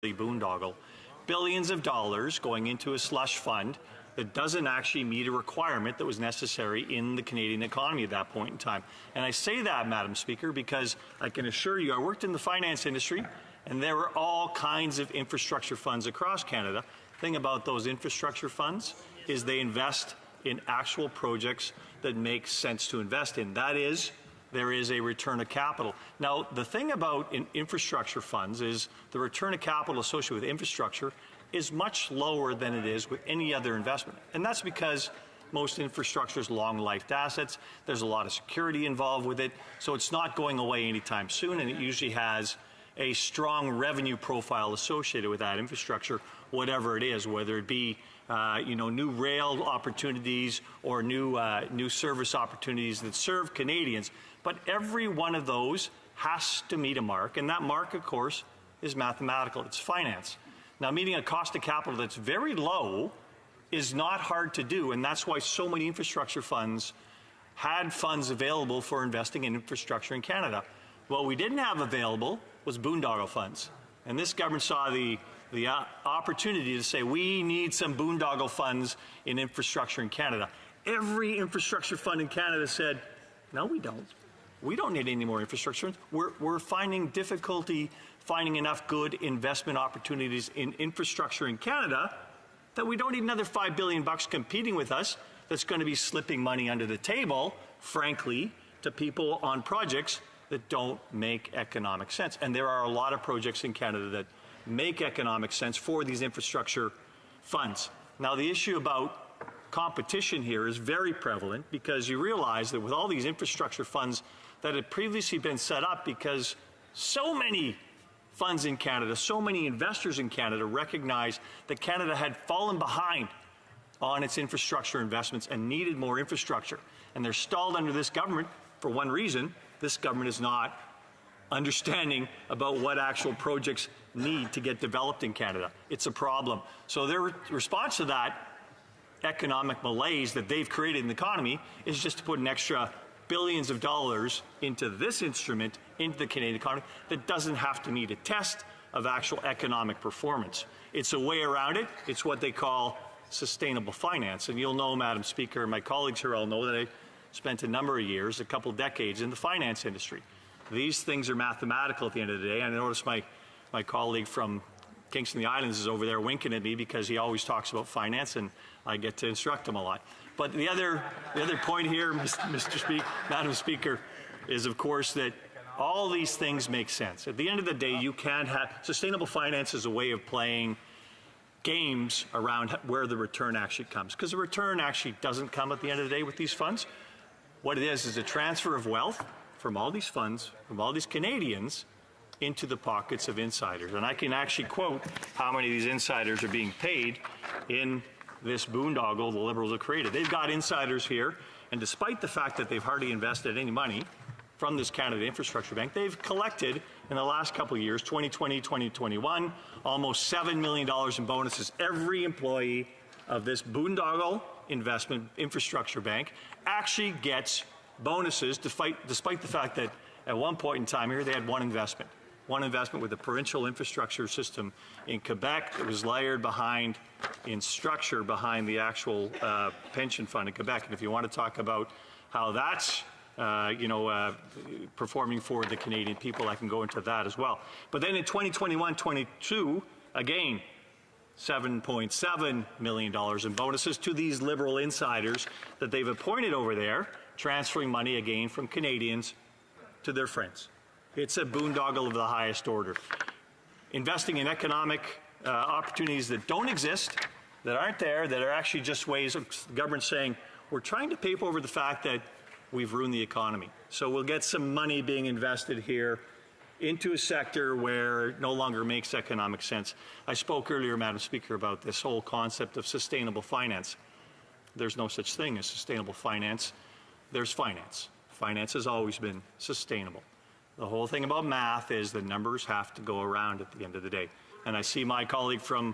the boondoggle, billions of dollars going into a slush fund that doesn't actually meet a requirement that was necessary in the Canadian economy at that point in time. And I say that, Madam Speaker, because I can assure you I worked in the finance industry and there were all kinds of infrastructure funds across Canada. The thing about those infrastructure funds is they invest in actual projects that make sense to invest in. That is, there is a return of capital. Now, the thing about infrastructure funds is the return of capital associated with infrastructure is much lower than it is with any other investment. And that's because most infrastructure is long-lived assets. There's a lot of security involved with it, so it's not going away anytime soon, and it usually has a strong revenue profile associated with that infrastructure, whatever it is, whether it be new rail opportunities or new service opportunities that serve Canadians. But every one of those has to meet a mark, and that mark, of course, is mathematical. It's finance. Now, meeting a cost of capital that's very low is not hard to do, and that's why so many infrastructure funds had funds available for investing in infrastructure in Canada. What we didn't have available was boondoggle funds, and this government saw the opportunity to say, we need some boondoggle funds in infrastructure in Canada. Every infrastructure fund in Canada said, no, we don't. We don't need any more infrastructure. We're finding difficulty finding enough good investment opportunities in infrastructure in Canada that we don't need another $5 billion competing with us that's going to be slipping money under the table, frankly, to people on projects that don't make economic sense. And there are a lot of projects in Canada that make economic sense for these infrastructure funds. Now, the issue about competition here is very prevalent because you realize that with all these infrastructure funds that had previously been set up, because so many funds in Canada, so many investors in Canada recognize that Canada had fallen behind on its infrastructure investments and needed more infrastructure. And they're stalled under this government for one reason: this government is not understanding about what actual projects need to get developed in Canada. It's a problem. So their response to that economic malaise that they've created in the economy is just to put an extra billions of dollars into this instrument, into the Canadian economy, that doesn't have to meet a test of actual economic performance. It's a way around it. It's what they call sustainable finance. And you'll know, Madam Speaker, and my colleagues here all know that I spent a number of years, a couple decades, in the finance industry. These things are mathematical at the end of the day. And I notice my colleague from Kingston, the Islands, is over there winking at me because he always talks about finance, and I get to instruct him a lot. But the other point here, Madam Speaker, is of course that all these things make sense. At the end of the day, you can't have sustainable finance as a way of playing games around where the return actually comes, because the return actually doesn't come at the end of the day with these funds. What it is a transfer of wealth from all these funds, from all these Canadians, into the pockets of insiders. And I can actually quote how many of these insiders are being paid in this boondoggle the Liberals have created. They've got insiders here, and despite the fact that they've hardly invested any money from this Canada Infrastructure Bank, they've collected in the last couple of years, 2020, 2021, almost $7 million in bonuses. Every employee of this boondoggle investment infrastructure bank actually gets bonuses, despite the fact that at one point in time here they had one investment with the provincial infrastructure system in Quebec that was layered behind in structure behind the actual pension fund in Quebec. And if you want to talk about how that's performing for the Canadian people, I can go into that as well. But then in 2021-22, again, $7.7 million in bonuses to these Liberal insiders that they've appointed over there, transferring money again from Canadians to their friends. It's a boondoggle of the highest order. Investing in economic opportunities that don't exist, that aren't there, that are actually just ways of the government saying, we're trying to paper over the fact that we've ruined the economy. So we'll get some money being invested here into a sector where it no longer makes economic sense. I spoke earlier, Madam Speaker, about this whole concept of sustainable finance. There's no such thing as sustainable finance. There's finance. Finance has always been sustainable. The whole thing about math is the numbers have to go around at the end of the day. And I see my colleague from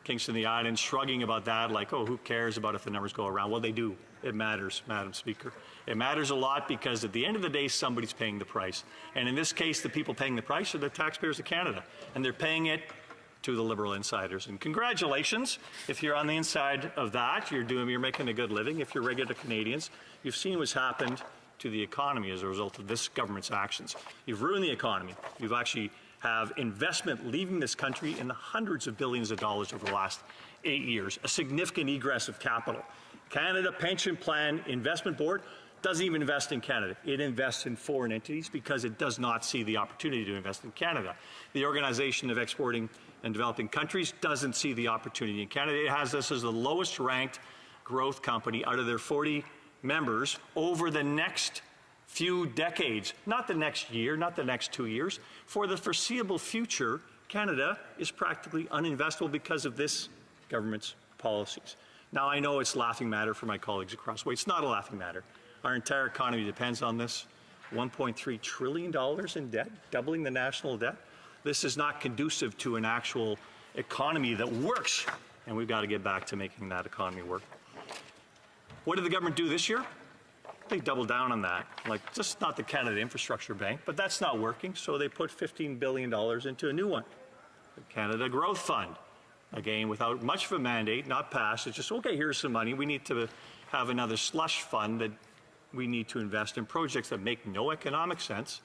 Kingston, the Islands, shrugging about that, like, oh, who cares about if the numbers go around? Well, they do. It matters, Madam Speaker. It matters a lot because at the end of the day, somebody's paying the price. And in this case, the people paying the price are the taxpayers of Canada. And they're paying it to the Liberal insiders. And congratulations, if you're on the inside of that, you're making a good living. If you're regular Canadians, you've seen what's happened to the economy as a result of this government's actions. You've ruined the economy. You've actually have investment leaving this country in the hundreds of billions of dollars over the last 8 years, a significant egress of capital. Canada Pension Plan Investment Board doesn't even invest in Canada. It invests in foreign entities because it does not see the opportunity to invest in Canada. The Organization of Exporting and Developing Countries doesn't see the opportunity in Canada. It has us as the lowest ranked growth company out of their 40 members over the next few decades, not the next year, not the next 2 years. For the foreseeable future, Canada is practically uninvestable because of this government's policies. Now, I know it's a laughing matter for my colleagues across the way. It's not a laughing matter. Our entire economy depends on this. $1.3 trillion in debt, doubling the national debt. This is not conducive to an actual economy that works, and we've got to get back to making that economy work. What did the government do this year? They doubled down on that, like just not the Canada Infrastructure Bank, but that's not working, so they put $15 billion into a new one, the Canada Growth Fund. Again, without much of a mandate, not passed, it's just, okay, here's some money. We need to have another slush fund that we need to invest in projects that make no economic sense,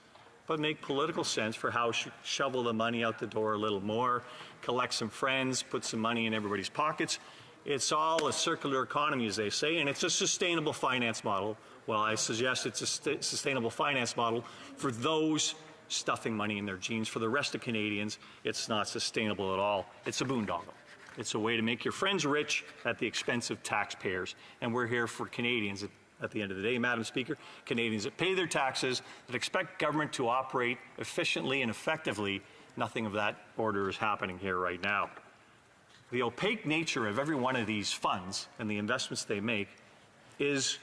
but make political sense for how shovel the money out the door a little more, collect some friends, put some money in everybody's pockets. It's all a circular economy, as they say, and it's a sustainable finance model. Well, I suggest it's a sustainable finance model for those stuffing money in their jeans. For the rest of Canadians, it's not sustainable at all. It's a boondoggle. It's a way to make your friends rich at the expense of taxpayers. And we're here for Canadians at the end of the day, Madam Speaker, Canadians that pay their taxes, that expect government to operate efficiently and effectively. Nothing of that order is happening here right now. The opaque nature of every one of these funds and the investments they make is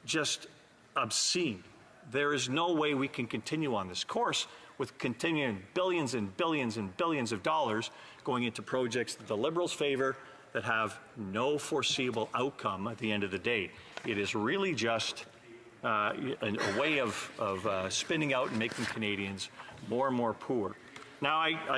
just obscene. There is no way we can continue on this course with continuing billions and billions and billions of dollars going into projects that the Liberals favor that have no foreseeable outcome at the end of the day. It is really just a way of spinning out and making Canadians more and more poor. Now, I